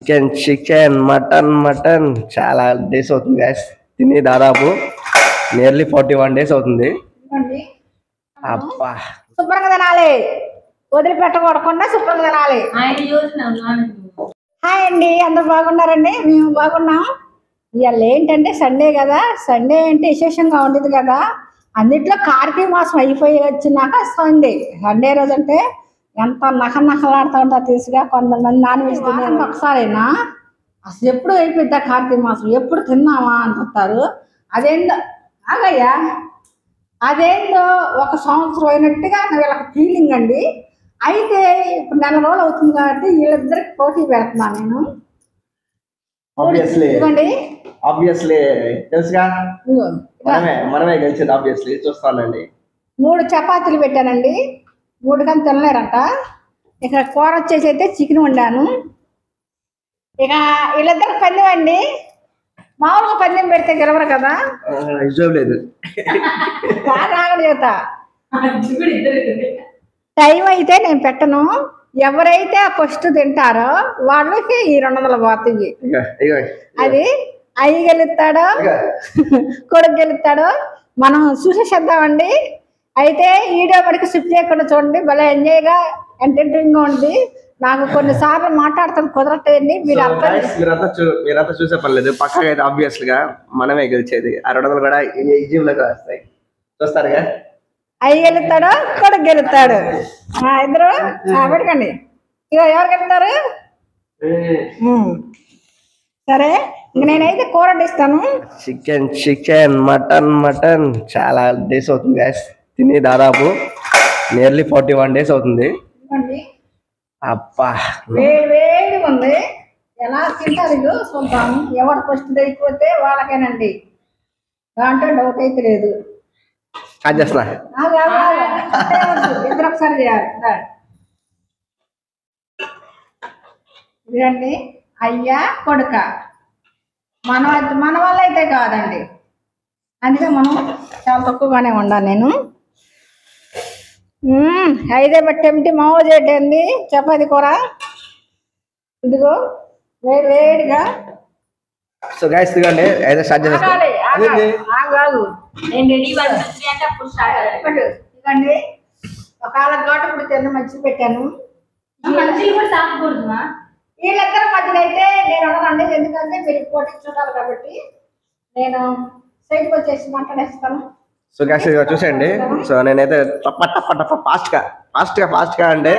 Chicken chicken mutton mutton చాలా days అవుతుంది gas తిని దాదాపు నియర్లీ 41 days అవుతుంది. అబ్బా శుభ్రంగా తినాలి, వదిలిపెట్టకూడకుండా శుభ్రంగా తినాలి. హాయ్ అండి, అందరు బాగున్నారండి? మేము బాగున్నాం. ఇవాళ ఏంటంటే సండే కదా, సండే అంటే విశేషంగా ఉండేది కదా. అన్నిట్లో కార్తీక మాసం అయిపోయి వచ్చినాక సండే రోజు అంటే ఎంత నకలాడుతూ ఉంటారు తెలుసుగా. కొంతమంది నాన్ వెజ్ తినే ఒకసారైనా అసలు ఎప్పుడు అయిపోద్దా కార్తీక మాసం, ఎప్పుడు తిన్నామా అనుకుంటారు. అదేందో ఆగయ్యా, అదేందో ఒక సంవత్సరం అయినట్టుగా వీళ్ళకి ఫీలింగ్ అండి. అయితే ఇప్పుడు 4 రోజులు అవుతుంది కాబట్టి వీళ్ళిద్దరికి పోటీ పెడుతున్నాను నేను. ఆబ్వియస్లీ తెలుసుగా, మనమే గెలిచేది ఆబ్వియస్లీ. చూస్తానండి. 3 చపాతీలు పెట్టానండి, 3 కానీ తినలేరంట. ఇక కూర వచ్చేసి అయితే చికెన్ వండాను. ఇక వీళ్ళిద్దరికి పందెం అండి. మామూలుగా పందెం పెడితే గెలవరు కదా, లేదు చేత టైం అయితే నేను పెట్టను. ఎవరైతే ఫస్ట్ తింటారో వాళ్ళకి ఈ 200 పోతాయి. అది అయ్యి గెలుస్తాడో కొడుకు గెలుస్తాడో మనం చూసేసేద్దామండి. అయితే వీడియో మనకి స్కిప్ చేయకుండా చూడండి, భలే ఎంజాయ్గా ఎంటర్టైనింగ్గా ఉంది. నాకు కొన్నిసార్లు మాట్లాడుతాను కుదరట్లేండి. మీరంతా చూసే పని లేదు, పక్కగా అయితే ఆబ్వియస్ గా మనమే గెలిచేది. 200 కూడా ఈజీలోకి వస్తాయి. చూస్తారుగా, అయ్యి గెలుస్తాడో కొడుకు గెలుస్తాడు. ఇద్దరు పెట్టుకోండి. ఇక ఎవరు గెలుస్తారు? సరే, ఇంక నేనైతే కూర వండిస్తాను. చికెన్ చికెన్ మటన్ మటన్ చాలా డేస్ అవుతుంది గ్యాస్ తిని దాదాపు నియర్లీ 41 days అవుతుంది. అబ్బా వేడిగా ఉంది, ఎలా తింటారు చూద్దాం. ఎవరు ఫస్ట్ అయిపోతే వాళ్ళకేనండి, దాంట్లో డౌట్ అయితే లేదు. ఇద్దరు ఒకసారి చేయాలి. ఇదండి అయ్యా కొడుక, మన వల్ల అయితే కాదండి, అందుకే మనం చాలా తక్కువగానే ఉండాలి. నేను అయితే బట్టి మామూలు చేయటండి చపాతి కూర. ఇదిగో వేడిగా. సో గైస్ ఇదిగోండి, అయితే స్టార్ట్ చేసేస్తాం. ఇదిగోండి ఒకవేళ ఘాటు ఇప్పుడు తిన్న మధ్య పెట్టాను. వీళ్ళిద్దరి మధ్యన అయితే నేను ఉండనండి, ఎందుకంటే మీరు పోటీ చూడాలి కాబట్టి నేను సైడ్కి వచ్చేసి మాట్లాడేస్తాను. సో గ్యాస్ చూసేయండి. సో నేనైతే ఫాస్ట్ గా అంటే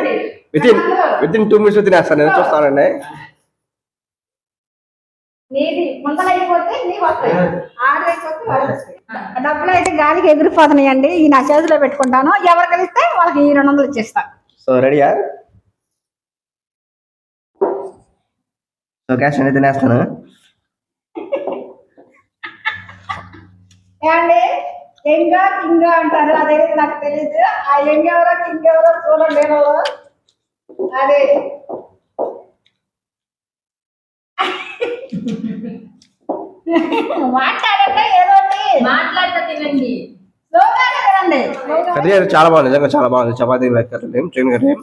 వితిన్ 2 minutes తినేస్తాను. నేను చూస్తానండి. డబ్బులు అయితే గాలికి ఎగిరిపోతున్నాయండి. ఈ నా చేతిలో పెట్టుకుంటాను. ఎవరు కలిస్తే వాళ్ళకి 200 ఇచ్చేస్తా. సో రెడీయా? సో గ్యాస్ నేను తినేస్తాను. ఏమండి ఎంగా కింగా అంటారు, అదైతే నాకు తెలియదు. ఆ ఎంగెవరో కింగ్ ఎవరో చూడండి. అదే మాట్లాడండి, ఏదో మాట్లాడితే తినండి, కర్రీ చాలా బాగుంది, నిజంగా చాలా బాగుంది. చపాతీ చికెన్ కర్రీ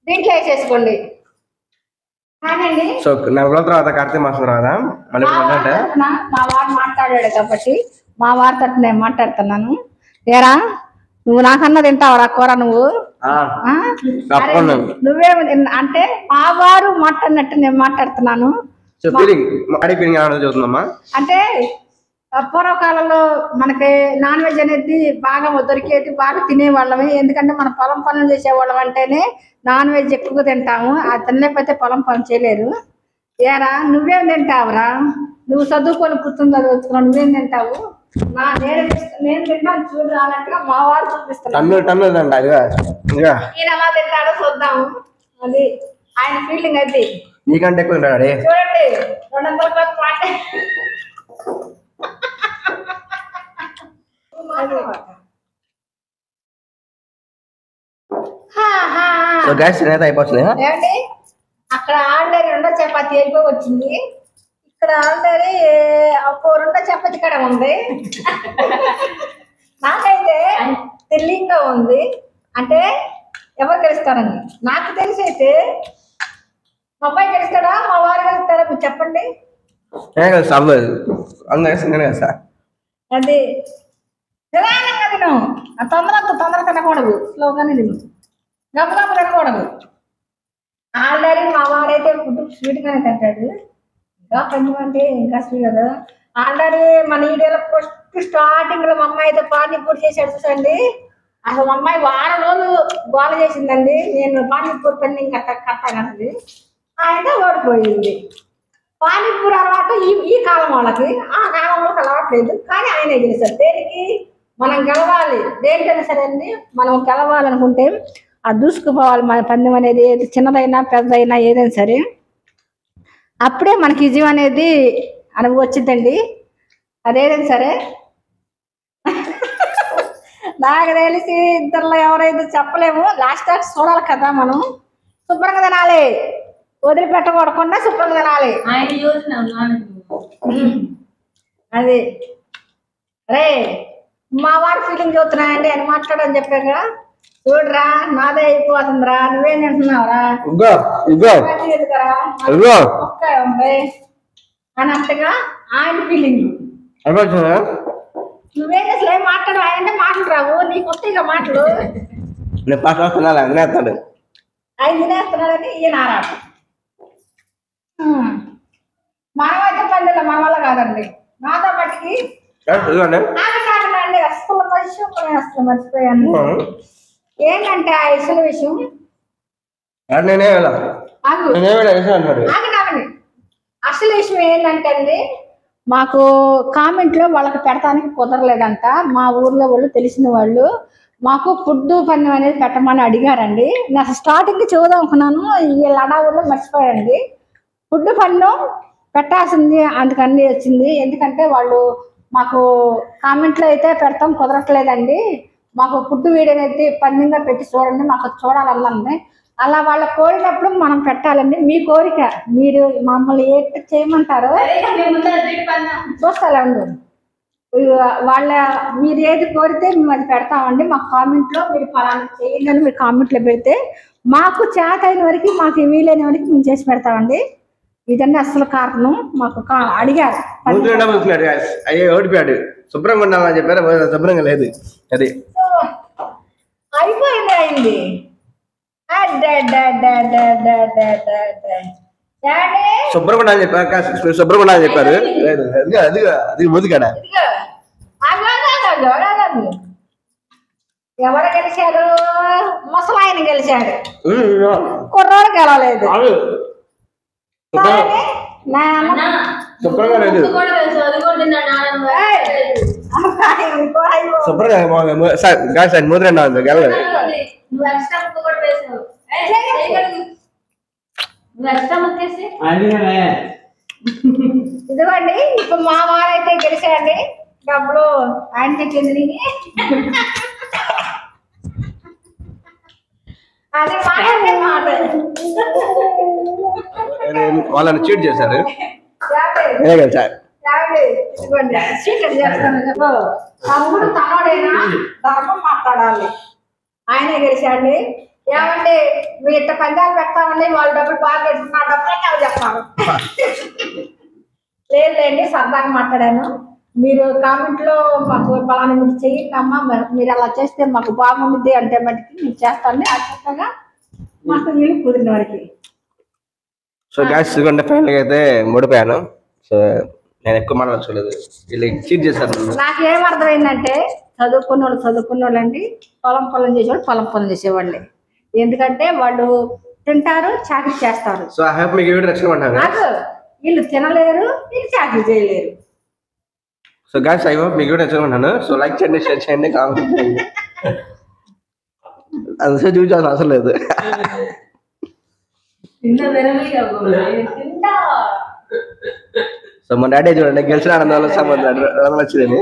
దీంట్లో వేసేసుకోండి. సో 4 రోజుల తర్వాత కార్తీక మాసం తర్వాత మళ్ళీ అంటే మా వారు మాట్లాడాడు కాబట్టి మా వారితో నేను మాట్లాడుతున్నాను. ఏరా నువ్వు నాకన్నా తింటావరా కూర? నువ్వు నువ్వేమి అంటే మా వారు మాట్లాడినట్టు నేను మాట్లాడుతున్నాను. అంటే పూర్వకాలంలో మనకి నాన్ వెజ్ అనేది బాగా దొరికేది, బాగా తినేవాళ్ళమే. ఎందుకంటే మనం పొలం పనులు చేసేవాళ్ళం అంటేనే నాన్ వెజ్ ఎక్కువగా తింటాము. అది తినలేకపోతే పొలం పనులు చేయలేరు. ఏరా నువ్వేం తింటావురా? నువ్వు చదువుకొని పుత్తుని చదువుతున్నావు, నువ్వేం తింటావు? నేను తింటాను చూడు అన్నట్టుగా మా వారు చూపిస్తున్నాను. ఈయన ఎలా తింటాడో చూద్దాము. అది ఆయన ఫీలింగ్. అది నీకంటే ఎక్కువ చూడండి. 200 రూపాయలు మాట. అయిపోతుంది. అక్కడ ఆల్రెడీ 2 చపాతీ అయిపోయి వచ్చింది. ఇక్కడ ఆల్రెడీ ఒక 2 చపాతీ కూడా ఉంది. నాకైతే తెలియంగా ఉంది. అంటే ఎవరు గెలుస్తారని నాకు తెలిసి అయితే మా అబ్బాయి గెలుస్తాడా మా వారు చెప్పండి. అవ్వదు అందుకని కదా సార్. అది నిదానంగా తిను. తొందర తినకూడదు, స్లోగానే తిను, గబగబ తినకూడదు. ఆల్రెడీ మా వారైతే ఫుడ్ స్వీట్గానే తింటాడు, ఇంకా కొంచెం అంటే ఇంకా స్వీట్ కదా. ఆల్రెడీ మన వీడియోలో ఫస్ట్ స్టార్టింగ్ లో మా అమ్మాయి అయితే పానీపూరి చేసాడు చూసండి. అసలు మా అమ్మాయి వారం రోజులు గోల చేసిందండి, నేను పానీపూరి పని ఇంకా కట్టానండి. ఆయన ఓడిపోయింది. పానీపూరి అలవాటు ఈ కాలం వాళ్ళకి, ఆ కాలం వాళ్ళకి అలవాట్లేదు. కానీ ఆయన గెలిచారు. దేనికి మనం గెలవాలి, దేనికైనా సరే అండి మనం గెలవాలనుకుంటే ఆ దూసుకుపోవాలి. మన పందెం అనేది ఏది చిన్నదైనా పెద్దదైనా ఏదైనా సరే అప్పుడే మనకి విజయం అనేది అనుభవం వచ్చిందండి. అదేదైనా సరే నాకు తెలిసి ఇద్దరులో ఎవరైతే చెప్పలేము, లాస్ట్ దాకా చూడాలి కదా. మనం శుభ్రంగా తినాలి, వదిలిపెట్టకూడకుండా శుభ్రంగా తినాలి. అది రే మా వారి ఫీలింగ్ చూస్తున్నాయండి అని మాట్లాడని చెప్పాక, చూడరా నాదే అయిపోతుందిరా, నువ్వేం తింటున్నావురా అన్నట్టుగా ఆయన ఫీలింగ్. నువ్వేం అసలు ఏం మాట్లాడు, ఆయన మాటలు రావు నీకు వస్తాయిగా మాటలు. ఆయన తినేస్తున్నాడని ఈయన ఆరాడు. మనమైతే పండుగ మన వల్ల కాదండి. నాతో మట్టికి అసలు మర్చిపోయాను. ఏంటంటే ఆ ఇసుల విషయం అసలు విషయం ఏంటంటే అండి, మాకు కామెంట్లో వాళ్ళకి పెడతానికి కుదరలేదంట. మా ఊర్లో వాళ్ళు తెలిసిన వాళ్ళు మాకు ఫుడ్ పన్ను అనేది పెట్టమని అడిగారండి. నేను అసలు స్టార్టింగ్ చూద్దాం అనుకున్నాను, వీళ్ళ అడవుల్లో మర్చిపోయండి. ఫుడ్ పన్ను పెట్టాల్సింది అందుకని వచ్చింది. ఎందుకంటే వాళ్ళు మాకు కామెంట్లో అయితే పెడతాం కుదరట్లేదండి, మాకు ఫుడ్ వీడియో అయితే పందెంగా పెట్టి చూడండి, మాకు చూడాలన్నది. అలా వాళ్ళ కోరినప్పుడు మనం పెట్టాలండి. మీ కోరిక, మీరు మమ్మల్ని ఏ చేయమంటారో చూస్తాలండి. వాళ్ళ మీరు ఏది కోరితే మేము అది పెడతామండి. మా కామెంట్లో మీరు ఫలానా చేయండి అని మీరు కామెంట్లో పెడితే మాకు చేత అయిన వరకు, మాకు వీలైన వరకు మేము చేసి పెడతామండి. ఇదన్నీ అసలు కారణం. మాకు అడిగారు, ఓడిపోయాడు, శుభ్రంగా ఉండాలని చెప్పారు, శుభ్రంగా లేదు. అది అయిపోయింది అయింది. శుభ్రంగా చెప్పారు, శుభ్రంగా చెప్పారు. అది ముందు కదా. ఎవరు గెలిచారు? ముసలాయన గెలిచాడు, కుర్రోడు గెలవలేదు. శుభ్రంగా లేదు. శుభ్రంగా ముద్ర గెలలేదు. ఇదిగోండి ఇప్పుడు మా వారైతే గెలిచాయండి. డబ్బులు ఆయన చెప్పింది. అది మాట వాళ్ళని చీట్ చేశారు. తమ్ముడు తనోడైనా ధర్మం మాట్లాడాలి. ఆయనే గెలిచాండి. ఏమంటే మీ ఇట్ట పందాలు పెడతామండి, వాళ్ళ డబ్బులు బాగా పెడుతున్నా డబ్బులే కాదు చెప్తాను. లేదులేండి సరదాగా మాట్లాడాను. మీరు కామెంట్లో మాకు పలానా మీరు చెయ్యండి అమ్మా, మీరు అలా చేస్తే మాకు బాగుంది అంటే మటుకి మీరు చేస్తాను. అచ్చగా మాకు వీళ్ళు కుదిరిన వరకు. సో గ్యాస్ ఫైనల్గా అయితే ఓడిపోయాను. సో నేను ఎక్కువ మాట్లాడలేదు, వీళ్ళు చీట్ చేశారు. నాకేం అర్థమైందంటే చదువుకున్న వాళ్ళు అండి పొలం చేసేవాళ్ళు పొలం చేసేవాళ్ళే. ఎందుకంటే వాళ్ళు తింటారు, చాకరీ చేస్తారు. సో ఐ హాప్ మీకు వీడియో నచ్చిందంటారు. నాకు వీళ్ళు తినలేరు, వీళ్ళు చాకరీ చేయలేరు. సో గాయ్స్ ఐ హోప్ మీకు వీడియో నచ్చిందంటాను. సో లైక్ చేయండి, షేర్ చేయండి, కామెంట్ చేయండి. అది చూపించాల్సిన అవసరం లేదు. సో మా డాడీ చూడండి గెలిచిన ఆనందాలు సంబంధం వచ్చిందని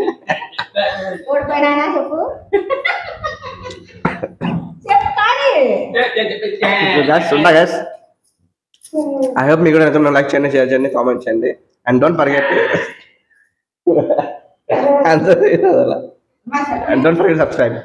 ఐ హోప్ మీకు కూడా లైక్ చేయండి, షేర్ చేయండి, కామెంట్ చేయండి. And don't forget subscribe.